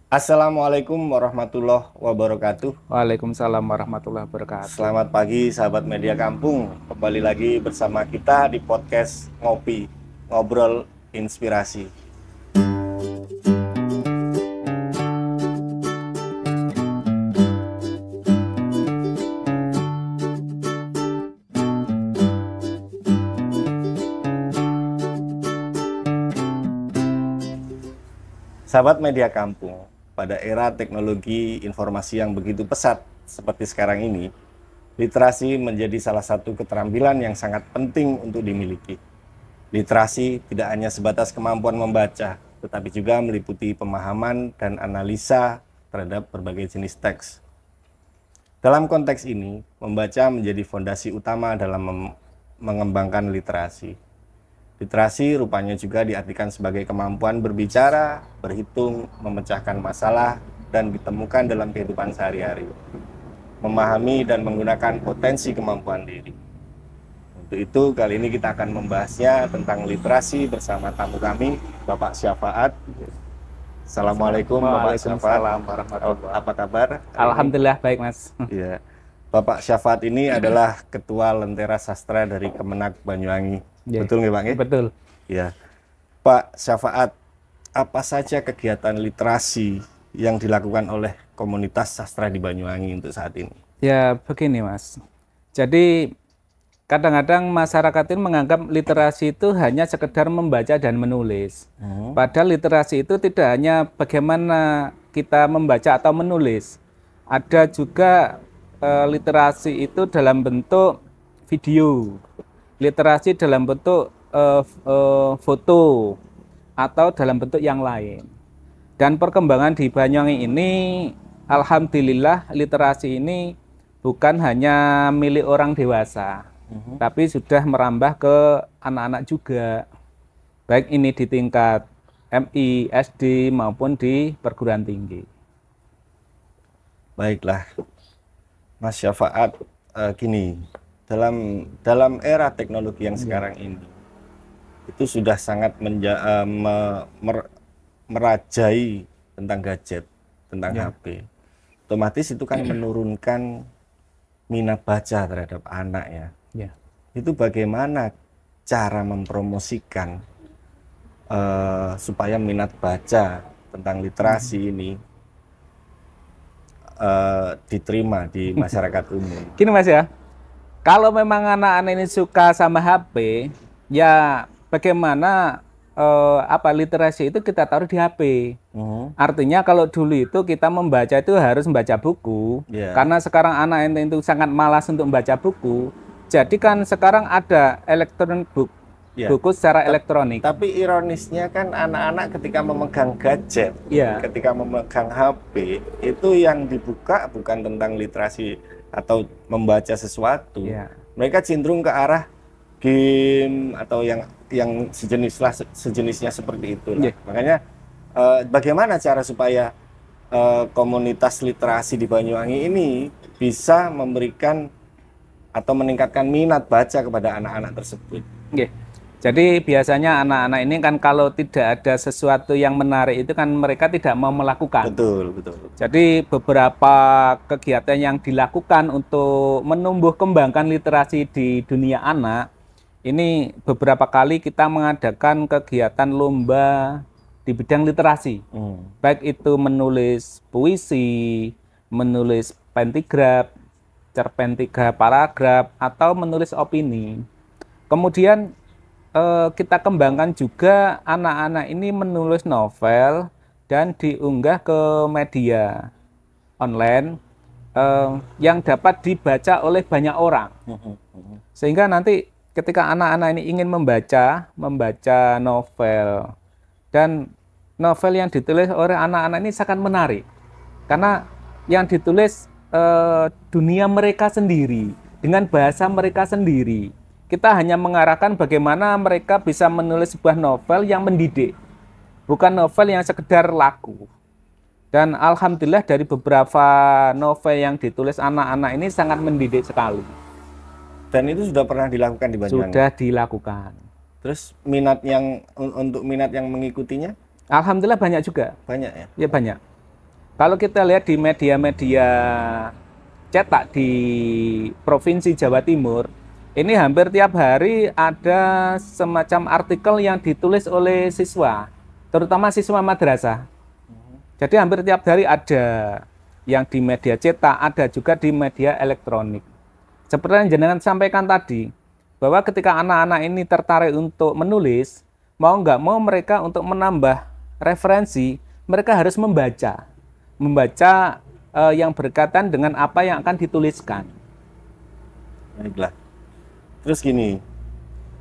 Assalamualaikum warahmatullahi wabarakatuh. Waalaikumsalam warahmatullahi wabarakatuh. Selamat pagi sahabat media kampung. Kembali lagi bersama kita di podcast Ngopi, Ngobrol Inspirasi. Sahabat media kampung, pada era teknologi informasi yang begitu pesat seperti sekarang ini, literasi menjadi salah satu keterampilan yang sangat penting untuk dimiliki. Literasi tidak hanya sebatas kemampuan membaca, tetapi juga meliputi pemahaman dan analisa terhadap berbagai jenis teks. Dalam konteks ini, membaca menjadi fondasi utama dalam mengembangkan literasi. Literasi rupanya juga diartikan sebagai kemampuan berbicara, berhitung, memecahkan masalah, dan ditemukan dalam kehidupan sehari-hari. Memahami dan menggunakan potensi kemampuan diri. Untuk itu, kali ini kita akan membahasnya tentang literasi bersama tamu kami, Bapak Syafaat. Assalamualaikum Bapak Syafaat. Waalaikumsalam warahmatullahi Apa kabar? Alhamdulillah baik, Mas. Ya. Bapak Syafaat ini adalah Ketua Lentera Sastra dari Kemenak Banyuwangi. Ya. Betul nggak Pak? Betul. Ya. Pak Syafaat, apa saja kegiatan literasi yang dilakukan oleh komunitas sastra di Banyuwangi untuk saat ini? Ya, begini, Mas. Jadi kadang-kadang masyarakat itu menganggap literasi itu hanya sekedar membaca dan menulis. Padahal literasi itu tidak hanya bagaimana kita membaca atau menulis. Ada juga literasi itu dalam bentuk video, literasi dalam bentuk foto, atau dalam bentuk yang lain. Dan perkembangan di Banyuwangi ini, alhamdulillah literasi ini bukan hanya milik orang dewasa, tapi sudah merambah ke anak-anak juga. Baik ini di tingkat MI, SD maupun di perguruan tinggi. Baiklah, Mas Syafaat, gini, dalam era teknologi yang sekarang ini, itu sudah sangat merajai tentang gadget, tentang HP. Otomatis itu kan menurunkan minat baca terhadap anak ya. Itu bagaimana cara mempromosikan supaya minat baca tentang literasi ini diterima di masyarakat umum. Gini Mas ya, kalau memang anak-anak ini suka sama HP, ya bagaimana literasi itu kita taruh di HP. Artinya kalau dulu itu kita membaca itu harus membaca buku, karena sekarang anak itu sangat malas untuk membaca buku. Jadi kan sekarang ada electronic book, buku secara elektronik. Tapi ironisnya kan anak-anak ketika memegang gadget, ketika memegang HP, itu yang dibuka bukan tentang literasi atau membaca sesuatu. Mereka cenderung ke arah game atau yang sejenisnya seperti itu. Makanya bagaimana cara supaya komunitas literasi di Banyuwangi ini bisa memberikan atau meningkatkan minat baca kepada anak-anak tersebut? Jadi biasanya anak-anak ini kan kalau tidak ada sesuatu yang menarik itu kan mereka tidak mau melakukan. Betul. Jadi beberapa kegiatan yang dilakukan untuk menumbuh kembangkan literasi di dunia anak, ini beberapa kali kita mengadakan kegiatan lomba di bidang literasi. Baik itu menulis puisi, menulis pentigraf, cerpen 3 paragraf, atau menulis opini. Kemudian kita kembangkan juga anak-anak ini menulis novel dan diunggah ke media online yang dapat dibaca oleh banyak orang. Sehingga nanti ketika anak-anak ini ingin membaca novel, dan novel yang ditulis oleh anak-anak ini sangat menarik. Karena yang ditulis dunia mereka sendiri, dengan bahasa mereka sendiri. Kita hanya mengarahkan bagaimana mereka bisa menulis sebuah novel yang mendidik, bukan novel yang sekedar laku. Dan alhamdulillah dari beberapa novel yang ditulis anak-anak ini sangat mendidik sekali. Dan itu sudah pernah dilakukan di Banyuwangi? Sudah dilakukan. Terus untuk minat yang mengikutinya? Alhamdulillah banyak juga. Banyak ya? Ya banyak. Kalau kita lihat di media-media cetak di Provinsi Jawa Timur, ini hampir tiap hari ada semacam artikel yang ditulis oleh siswa, terutama siswa madrasah. Jadi hampir tiap hari ada yang di media cetak, ada juga di media elektronik. Seperti yang jenengan sampaikan tadi, bahwa ketika anak-anak ini tertarik untuk menulis, mau nggak mau mereka untuk menambah referensi, mereka harus membaca yang berkaitan dengan apa yang akan dituliskan. Baiklah. Terus gini,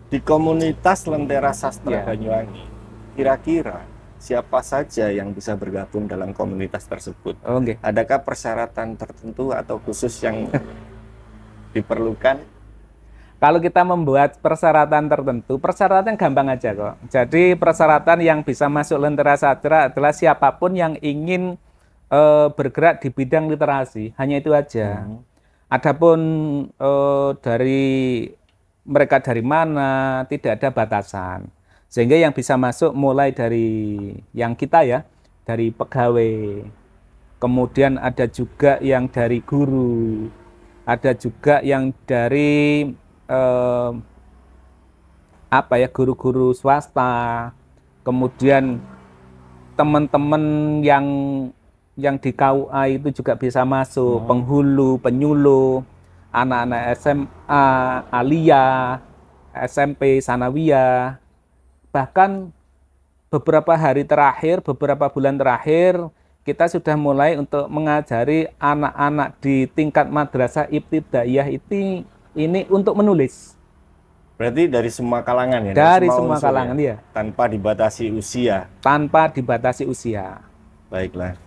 di komunitas Lentera Sastra Ya. Banyuwangi, kira-kira siapa saja yang bisa bergabung dalam komunitas tersebut? Oke. Adakah persyaratan tertentu atau khusus yang diperlukan? Kalau kita membuat persyaratan tertentu, persyaratan gampang aja kok. Jadi persyaratan yang bisa masuk Lentera Sastra adalah siapapun yang ingin bergerak di bidang literasi, hanya itu aja. Adapun dari mereka dari mana, tidak ada batasan. Sehingga yang bisa masuk mulai dari yang kita ya, dari pegawai, kemudian ada juga yang dari guru, ada juga yang dari guru-guru swasta, kemudian teman-teman yang di KUA itu juga bisa masuk, penghulu, penyuluh, anak-anak SMA, aliyah, SMP, sanawiyah. Bahkan beberapa hari terakhir, beberapa bulan terakhir, kita sudah mulai untuk mengajari anak-anak di tingkat madrasah ibtidaiyah ini untuk menulis. Berarti dari semua kalangan ya? Dari semua unsur kalangan ya. Tanpa dibatasi usia. Tanpa dibatasi usia. Baiklah.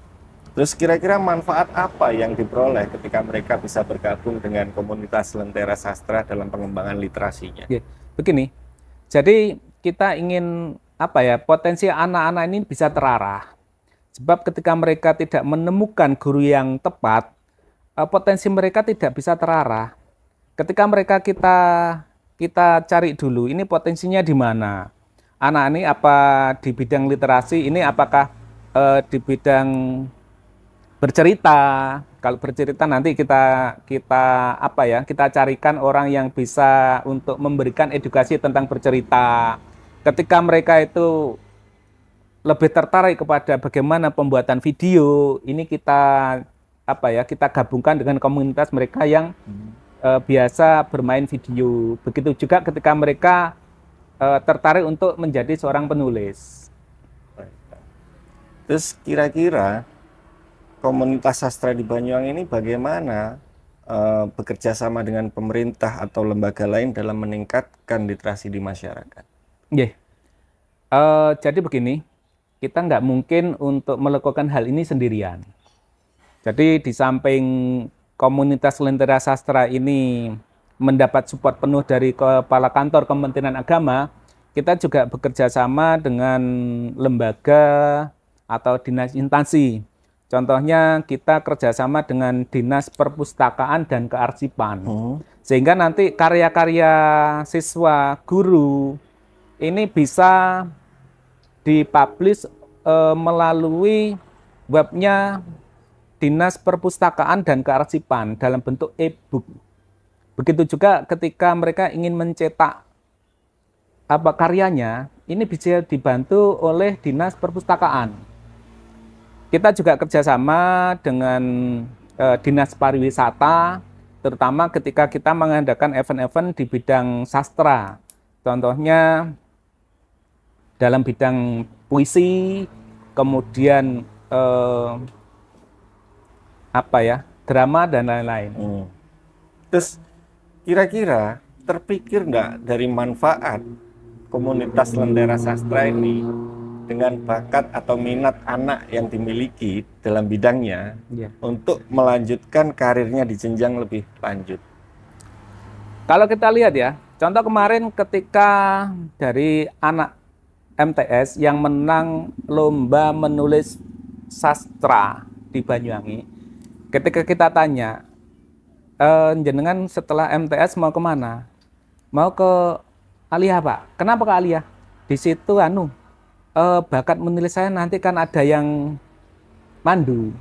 Terus kira-kira manfaat apa yang diperoleh ketika mereka bisa bergabung dengan komunitas Lentera Sastra dalam pengembangan literasinya? Ya, begini, jadi kita ingin potensi anak-anak ini bisa terarah. Sebab ketika mereka tidak menemukan guru yang tepat, potensi mereka tidak bisa terarah. Ketika mereka kita cari dulu, ini potensinya di mana? Anak ini apa di bidang literasi? Ini apakah di bidang bercerita? Kalau bercerita nanti kita carikan orang yang bisa untuk memberikan edukasi tentang bercerita. Ketika mereka itu lebih tertarik kepada bagaimana pembuatan video, ini kita gabungkan dengan komunitas mereka yang biasa bermain video. Begitu juga ketika mereka tertarik untuk menjadi seorang penulis. Terus kira-kira komunitas sastra di Banyuwangi ini bagaimana bekerja sama dengan pemerintah atau lembaga lain dalam meningkatkan literasi di masyarakat? Yeah. Jadi begini, kita nggak mungkin untuk melakukan hal ini sendirian. Jadi di samping komunitas Lentera Sastra ini mendapat support penuh dari Kepala Kantor Kementerian Agama, kita juga bekerja sama dengan lembaga atau dinas instansi. Contohnya kita kerjasama dengan Dinas Perpustakaan dan Kearsipan. Sehingga nanti karya-karya siswa, guru, ini bisa dipublish melalui webnya Dinas Perpustakaan dan Kearsipan dalam bentuk e-book. Begitu juga ketika mereka ingin mencetak karyanya, ini bisa dibantu oleh Dinas Perpustakaan. Kita juga kerjasama dengan Dinas Pariwisata, terutama ketika kita mengadakan event-event di bidang sastra. Contohnya dalam bidang puisi, kemudian drama dan lain-lain. Terus kira-kira terpikir nggak dari manfaat komunitas Lentera Sastra ini dengan bakat atau minat anak yang dimiliki dalam bidangnya untuk melanjutkan karirnya di jenjang lebih lanjut? Kalau kita lihat ya, contoh kemarin ketika dari anak MTS yang menang lomba menulis sastra di Banyuwangi, ketika kita tanya, jenengan setelah MTS mau kemana? Mau ke Aliyah, Pak. Kenapa ke Aliyah? Di situ bakat menulis saya nanti kan ada yang mandu.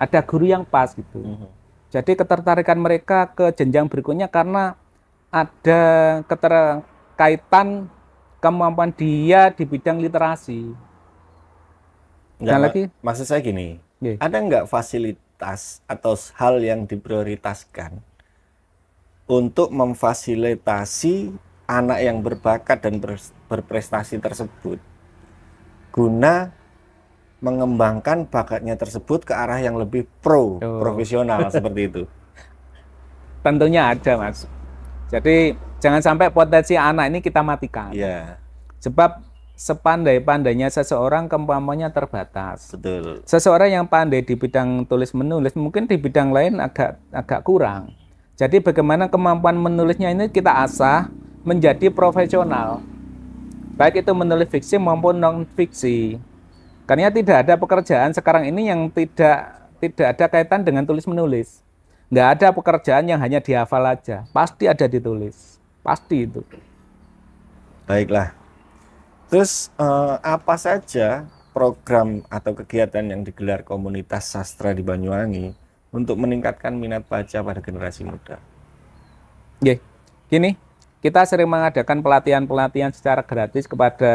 ada guru yang pas gitu. Jadi ketertarikan mereka ke jenjang berikutnya karena ada keterkaitan kemampuan dia di bidang literasi. Nggak, Dan lagi, maksud saya gini, Nggih. ada nggak fasilitas atau hal yang diprioritaskan untuk memfasilitasi anak yang berbakat dan berprestasi tersebut guna mengembangkan bakatnya tersebut ke arah yang lebih profesional seperti itu? Tentunya ada, Mas. Jadi jangan sampai potensi anak ini kita matikan. Iya, Sebab sepandai-pandainya seseorang kemampuannya terbatas. betul. Seseorang yang pandai di bidang tulis menulis mungkin di bidang lain agak kurang. Jadi bagaimana kemampuan menulisnya ini kita asah menjadi profesional. Baik itu menulis fiksi maupun non fiksi. Karena tidak ada pekerjaan sekarang ini yang tidak ada kaitan dengan tulis menulis. Nggak ada pekerjaan yang hanya dihafal aja. Pasti ada ditulis. Pasti itu. Baiklah. Terus apa saja program atau kegiatan yang digelar komunitas sastra di Banyuwangi untuk meningkatkan minat baca pada generasi muda? Oke, gini, kita sering mengadakan pelatihan-pelatihan secara gratis kepada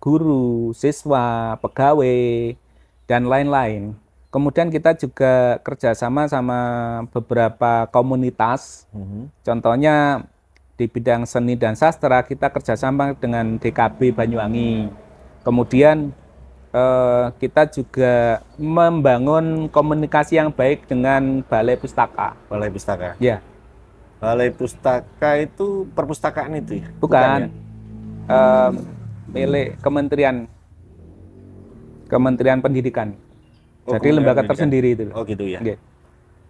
guru, siswa, pegawai, dan lain-lain. Kemudian kita juga kerjasama sama beberapa komunitas. Contohnya di bidang seni dan sastra kita kerjasama dengan DKB Banyuwangi. Kemudian kita juga membangun komunikasi yang baik dengan Balai Pustaka. Balai Pustaka. Ya. Balai Pustaka itu perpustakaan itu ya? Bukan. Milik Kementerian Pendidikan. Jadi lembaga tersendiri itu. Oh gitu ya. Okay.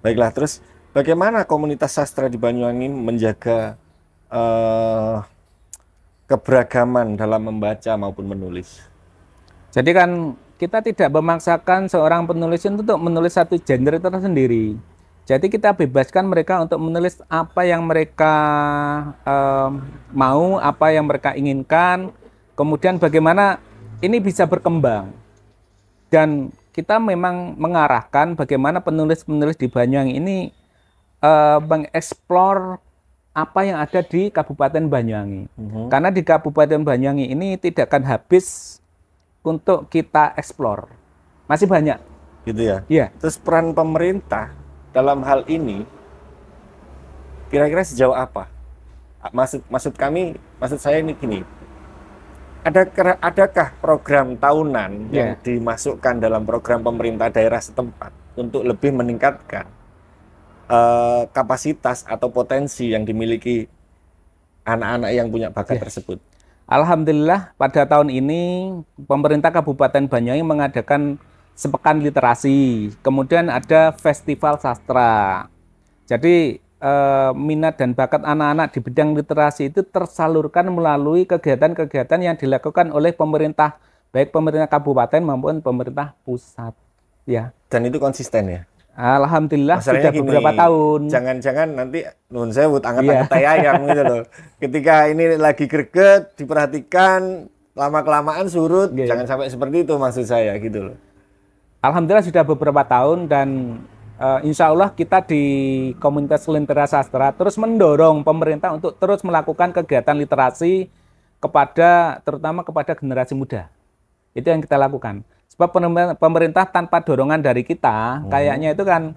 Baiklah, terus bagaimana komunitas sastra di Banyuwangi menjaga keberagaman dalam membaca maupun menulis? Jadi kan kita tidak memaksakan seorang penulis untuk menulis satu genre tersendiri. Jadi kita bebaskan mereka untuk menulis apa yang mereka mau, apa yang mereka inginkan. Kemudian bagaimana ini bisa berkembang. Dan kita memang mengarahkan bagaimana penulis-penulis di Banyuwangi ini mengeksplor apa yang ada di Kabupaten Banyuwangi. Karena di Kabupaten Banyuwangi ini tidak akan habis untuk kita eksplor. Masih banyak. Gitu ya? Iya. Terus peran pemerintah dalam hal ini kira-kira sejauh apa? Maksud saya ini gini. Adakah program tahunan yang dimasukkan dalam program pemerintah daerah setempat untuk lebih meningkatkan kapasitas atau potensi yang dimiliki anak-anak yang punya bakat tersebut? Alhamdulillah pada tahun ini pemerintah Kabupaten Banyuwangi mengadakan sepekan literasi, kemudian ada festival sastra. Jadi minat dan bakat anak-anak di bidang literasi itu tersalurkan melalui kegiatan-kegiatan yang dilakukan oleh pemerintah, baik pemerintah kabupaten maupun pemerintah pusat. Ya. Dan itu konsisten ya? Alhamdulillah Masalahnya sudah beberapa tahun. Jangan-jangan nanti nun sewut angkat-angkat tai ayam gitu loh. Ketika ini lagi greget, diperhatikan, lama-kelamaan surut, jangan sampai seperti itu maksud saya gitu loh. Alhamdulillah sudah beberapa tahun dan insya Allah kita di komunitas Lentera Sastra terus mendorong pemerintah untuk terus melakukan kegiatan literasi terutama kepada generasi muda. Itu yang kita lakukan. Sebab pemerintah tanpa dorongan dari kita, kayaknya itu kan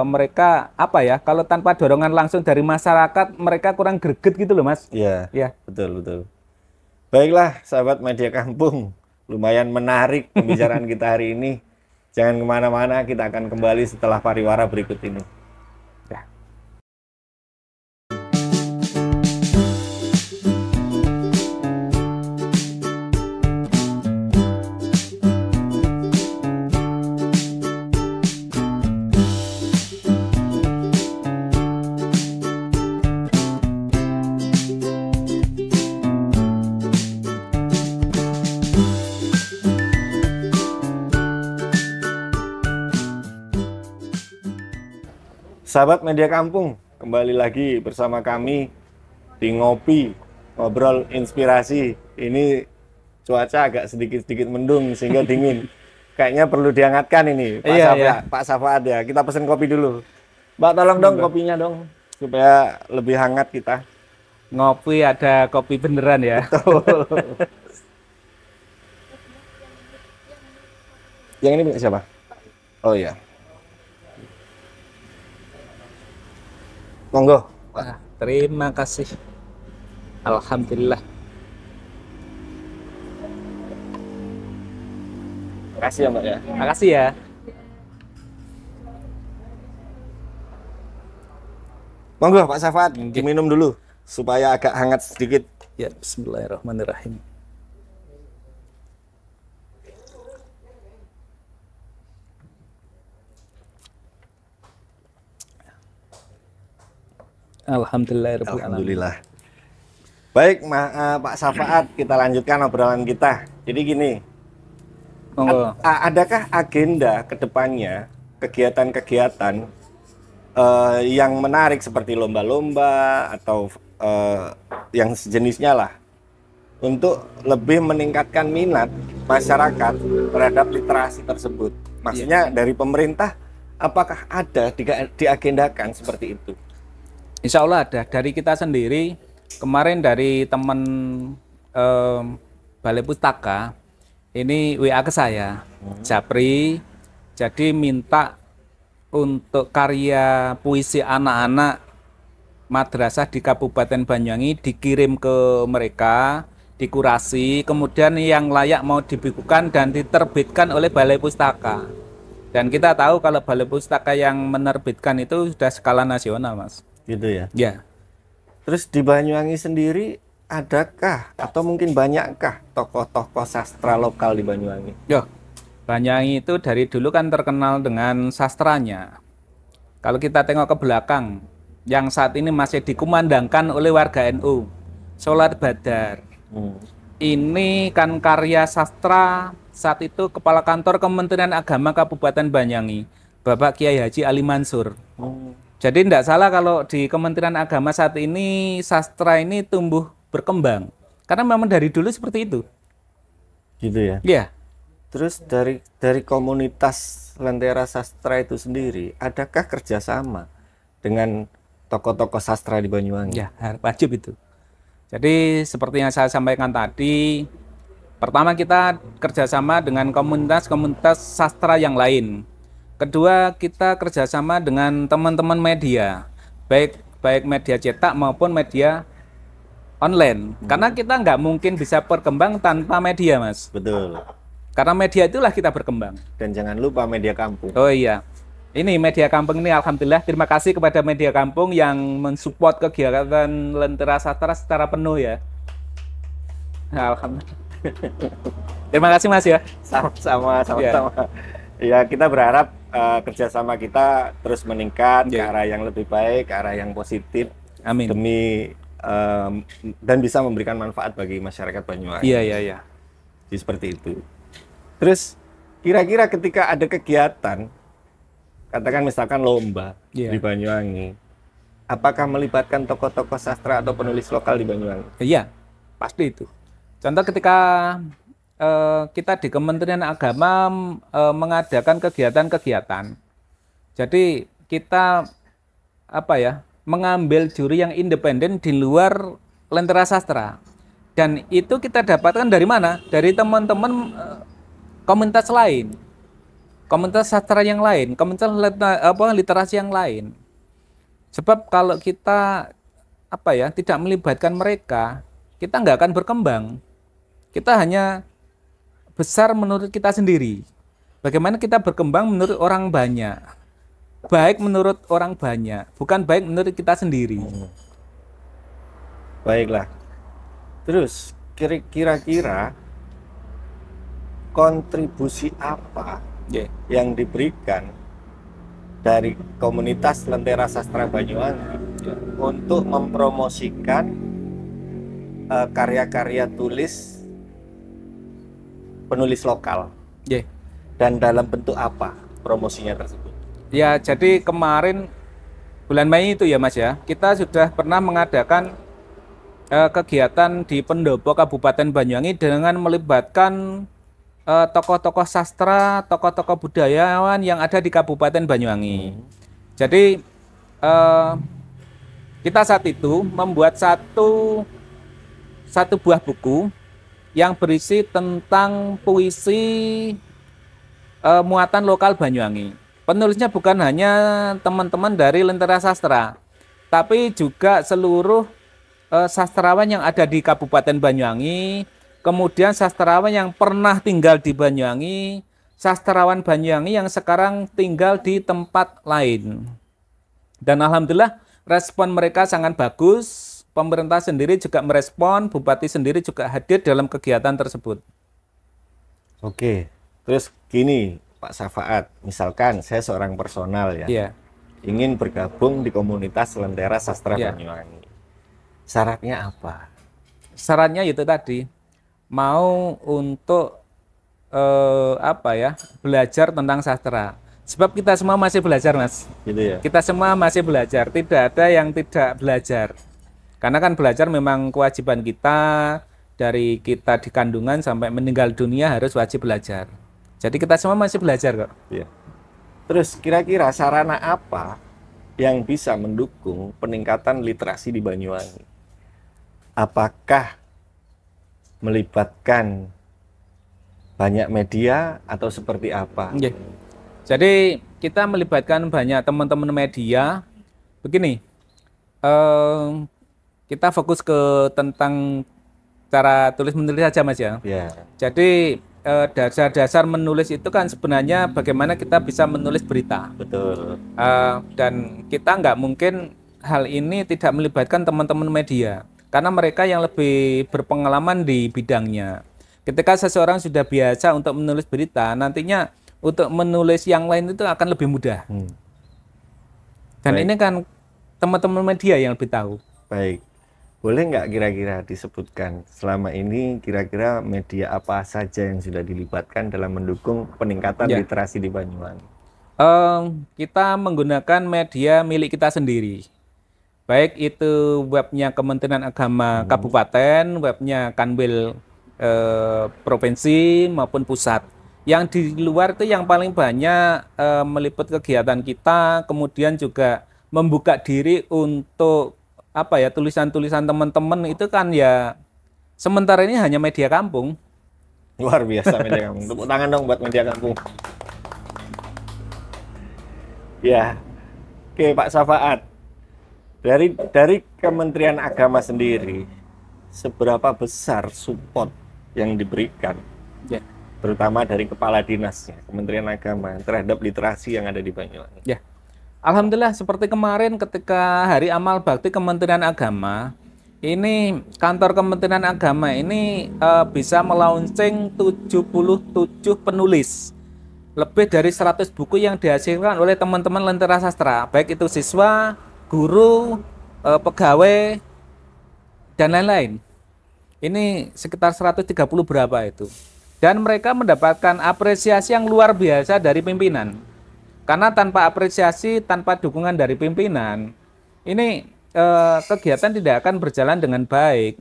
mereka kalau tanpa dorongan langsung dari masyarakat mereka kurang greget gitu loh, Mas. Iya. Ya. Betul. Baiklah, sahabat Media Kampung, lumayan menarik pembicaraan kita hari ini. Jangan kemana-mana, kita akan kembali setelah pariwara berikut ini. Sahabat Media Kampung, kembali lagi bersama kami di Ngopi, Ngobrol Inspirasi. Ini cuaca agak sedikit-sedikit mendung sehingga dingin. Kayaknya perlu dihangatkan ini, Iya, iya. Pak Safaat ya. Kita pesen kopi dulu. Mbak, tolong dong kopinya dong, supaya lebih hangat kita. Ngopi ada kopi beneran ya. Yang ini punya siapa? Oh iya. Monggo. Wah, terima kasih. Alhamdulillah. Makasih ya Mbak ya. Makasih ya. Monggo Pak Safaat, diminum dulu supaya agak hangat sedikit. Ya, bismillahirrahmanirrahim. Alhamdulillah. Baik, Pak Safaat, kita lanjutkan obrolan kita. Jadi gini, Monggo. adakah agenda ke depannya kegiatan-kegiatan yang menarik seperti lomba-lomba atau yang sejenisnya lah untuk lebih meningkatkan minat masyarakat terhadap literasi tersebut? Maksudnya dari pemerintah, apakah ada diagendakan seperti itu? Insya Allah ada. Dari kita sendiri, kemarin dari teman Balai Pustaka, ini WA ke saya, Japri, jadi minta untuk karya puisi anak-anak madrasah di Kabupaten Banyuwangi dikirim ke mereka, dikurasi, kemudian yang layak mau dibukukan dan diterbitkan oleh Balai Pustaka. Dan kita tahu kalau Balai Pustaka yang menerbitkan itu sudah skala nasional, Mas. Gitu ya. Ya. Terus di Banyuwangi sendiri adakah atau mungkin banyakkah tokoh-tokoh sastra lokal di Banyuwangi? Yo, Banyuwangi itu dari dulu kan terkenal dengan sastranya. Kalau kita tengok ke belakang, yang saat ini masih dikumandangkan oleh warga NU, Sholat Badar. Ini kan karya sastra saat itu Kepala Kantor Kementerian Agama Kabupaten Banyuwangi, Bapak Kiai Haji Ali Mansur. Jadi tidak salah kalau di Kementerian Agama saat ini sastra ini tumbuh berkembang. Karena memang dari dulu seperti itu. Gitu ya. Iya. Terus dari komunitas Lentera Sastra itu sendiri, adakah kerjasama dengan tokoh-tokoh sastra di Banyuwangi? Ya, wajib itu. Jadi seperti yang saya sampaikan tadi, pertama kita kerjasama dengan komunitas-komunitas sastra yang lain. Kedua, kita kerjasama dengan teman-teman media, baik media cetak maupun media online. Karena kita nggak mungkin bisa berkembang tanpa media, Mas. Betul. Karena media itulah kita berkembang. Dan jangan lupa media kampung. Oh iya, ini media kampung ini alhamdulillah terima kasih kepada media kampung yang mensupport kegiatan Lentera Sastra secara penuh ya. Alhamdulillah. Terima kasih Mas ya. Sama-sama. Ya, kita berharap kerjasama kita terus meningkat ke arah yang lebih baik, ke arah yang positif. Amin. Demi dan bisa memberikan manfaat bagi masyarakat Banyuwangi. Iya. Jadi seperti itu. Terus kira-kira ketika ada kegiatan, katakan misalkan lomba di Banyuwangi, apakah melibatkan tokoh-tokoh sastra atau penulis lokal di Banyuwangi? Iya, pasti itu. Contoh ketika kita di Kementerian Agama mengadakan kegiatan-kegiatan. Jadi kita mengambil juri yang independen di luar Lentera Sastra. Dan itu kita dapatkan dari mana? Dari teman-teman komunitas lain. Komunitas sastra yang lain, komunitas literasi yang lain. Sebab kalau kita tidak melibatkan mereka, kita nggak akan berkembang. Kita hanya besar menurut kita sendiri. Bagaimana kita berkembang menurut orang banyak. Baik menurut orang banyak, bukan baik menurut kita sendiri. Baiklah. Terus kira-kira kontribusi apa yang diberikan dari komunitas Lentera Sastra Banyuwangi untuk mempromosikan karya-karya tulis penulis lokal? Dan dalam bentuk apa promosinya tersebut? Ya, jadi kemarin bulan Mei itu ya Mas ya, kita sudah pernah mengadakan kegiatan di pendopo Kabupaten Banyuwangi dengan melibatkan tokoh-tokoh sastra, tokoh-tokoh budayawan yang ada di Kabupaten Banyuwangi. Jadi kita saat itu membuat satu buah buku yang berisi tentang puisi muatan lokal Banyuwangi. Penulisnya bukan hanya teman-teman dari Lentera Sastra, tapi juga seluruh sastrawan yang ada di Kabupaten Banyuwangi, kemudian sastrawan yang pernah tinggal di Banyuwangi, sastrawan Banyuwangi yang sekarang tinggal di tempat lain. Dan alhamdulillah respon mereka sangat bagus, pemerintah sendiri juga merespon, bupati sendiri juga hadir dalam kegiatan tersebut. Oke, terus gini Pak Safaat, misalkan saya seorang personal ya, Iya. ingin bergabung di komunitas Lentera Sastra Iya. Banyuwangi. Syaratnya apa? Syaratnya itu tadi, mau untuk belajar tentang sastra. Sebab kita semua masih belajar, Mas. Gitu ya. Kita semua masih belajar, tidak ada yang tidak belajar. Karena kan belajar memang kewajiban kita, dari kita di kandungan sampai meninggal dunia harus wajib belajar. Jadi kita semua masih belajar kok. Iya. Terus kira-kira sarana apa yang bisa mendukung peningkatan literasi di Banyuwangi? Apakah melibatkan banyak media atau seperti apa? Oke. Jadi kita melibatkan banyak teman-teman media. Begini, kita fokus ke tentang cara tulis menulis saja, Mas ya. Ya, Jadi dasar-dasar menulis itu kan sebenarnya bagaimana kita bisa menulis berita. betul. Dan kita nggak mungkin hal ini tidak melibatkan teman-teman media, karena mereka yang lebih berpengalaman di bidangnya. Ketika seseorang sudah biasa untuk menulis berita, nantinya untuk menulis yang lain itu akan lebih mudah. Dan Baik. ini kan teman-teman media yang lebih tahu. Baik. Boleh nggak kira-kira disebutkan selama ini kira-kira media apa saja yang sudah dilibatkan dalam mendukung peningkatan Ya. literasi di Banyuwangi? Kita menggunakan media milik kita sendiri. Baik itu webnya Kementerian Agama Kabupaten, webnya Kanwil Provinsi maupun pusat. Yang di luar itu yang paling banyak meliput kegiatan kita, kemudian juga membuka diri untuk tulisan-tulisan teman-teman itu kan ya sementara ini hanya media kampung. Luar biasa media kampung. Tepuk tangan dong buat media kampung. Ya, oke Pak Safaat. Dari Kementerian Agama sendiri, seberapa besar support yang diberikan, Ya. terutama dari Kepala Dinasnya, Kementerian Agama, terhadap literasi yang ada di Banyuwangi? Ya. Alhamdulillah seperti kemarin ketika Hari Amal Bakti Kementerian Agama, ini kantor Kementerian Agama ini bisa melaunching 77 penulis. Lebih dari 100 buku yang dihasilkan oleh teman-teman Lentera Sastra, baik itu siswa, guru, pegawai, dan lain-lain. Ini sekitar 130 berapa itu. Dan mereka mendapatkan apresiasi yang luar biasa dari pimpinan. Karena tanpa apresiasi, tanpa dukungan dari pimpinan, ini kegiatan tidak akan berjalan dengan baik.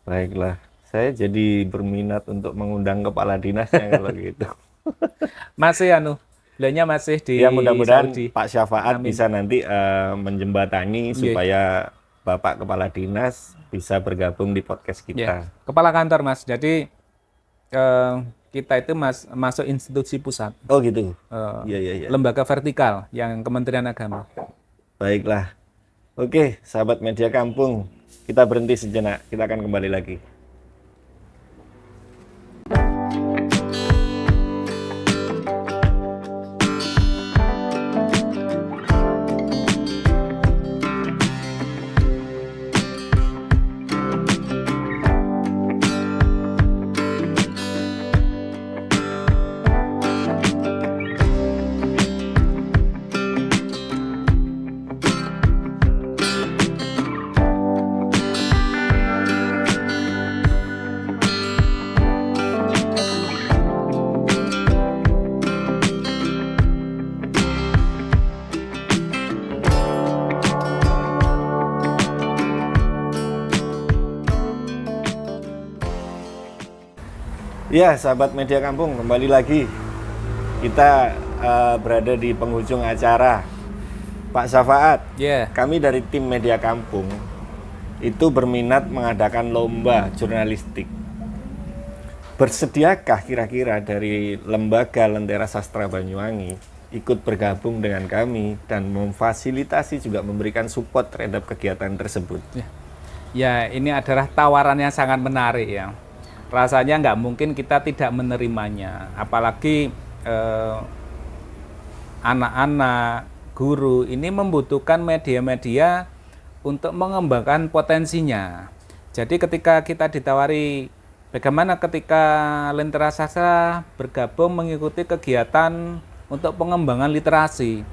Baiklah, saya jadi berminat untuk mengundang Kepala Dinasnya kalau gitu. Masih beliaunya masih di Ya mudah-mudahan Saudi. Pak Syafaat Amin. bisa nanti menjembatani Iya. supaya Bapak Kepala Dinas bisa bergabung di podcast Ya, kita. kepala kantor, Mas. Jadi kita itu masuk institusi pusat, Oh gitu. eh, Iya, iya, iya. lembaga vertikal yang Kementerian Agama. Baiklah. Oke, sahabat media kampung, kita berhenti sejenak. Kita akan kembali lagi. Ya, sahabat Media Kampung, kembali lagi. Kita berada di penghujung acara. Pak Syafaat, kami dari tim Media Kampung itu berminat mengadakan lomba jurnalistik. Bersediakah kira-kira dari Lembaga Lentera Sastra Banyuwangi ikut bergabung dengan kami dan memfasilitasi juga memberikan support terhadap kegiatan tersebut? Ya, ini adalah tawaran yang sangat menarik ya. Rasanya nggak mungkin kita tidak menerimanya, apalagi anak-anak, guru ini membutuhkan media-media untuk mengembangkan potensinya. Jadi ketika kita ditawari bagaimana ketika Lentera Sastra bergabung mengikuti kegiatan untuk pengembangan literasi,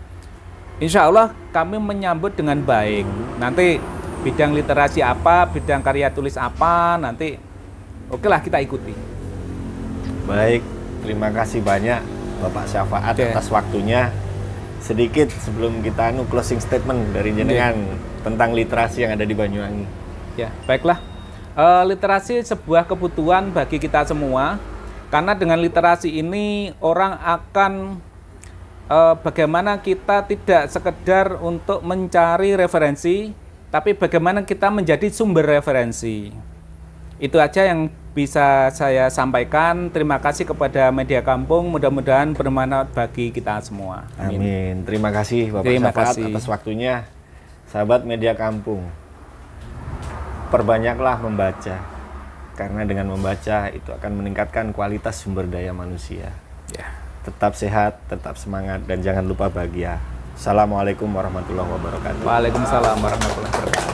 insya Allah kami menyambut dengan baik. Nanti bidang literasi apa, bidang karya tulis apa, nanti oke lah kita ikuti. Baik, terima kasih banyak Bapak Syafaat atas waktunya. Sedikit sebelum kita closing statement dari jenengan tentang literasi yang ada di Banyuwangi. Ya, baiklah. Literasi sebuah kebutuhan bagi kita semua, karena dengan literasi ini orang akan bagaimana kita tidak sekedar untuk mencari referensi, tapi bagaimana kita menjadi sumber referensi. Itu aja yang bisa saya sampaikan. Terima kasih kepada Media Kampung, mudah-mudahan bermanfaat bagi kita semua. Amin. Terima kasih Bapak Syafaat atas waktunya. Sahabat Media Kampung, perbanyaklah membaca, karena dengan membaca itu akan meningkatkan kualitas sumber daya manusia. Tetap sehat, tetap semangat, dan jangan lupa bahagia. Assalamualaikum warahmatullahi wabarakatuh. Waalaikumsalam warahmatullahi wabarakatuh.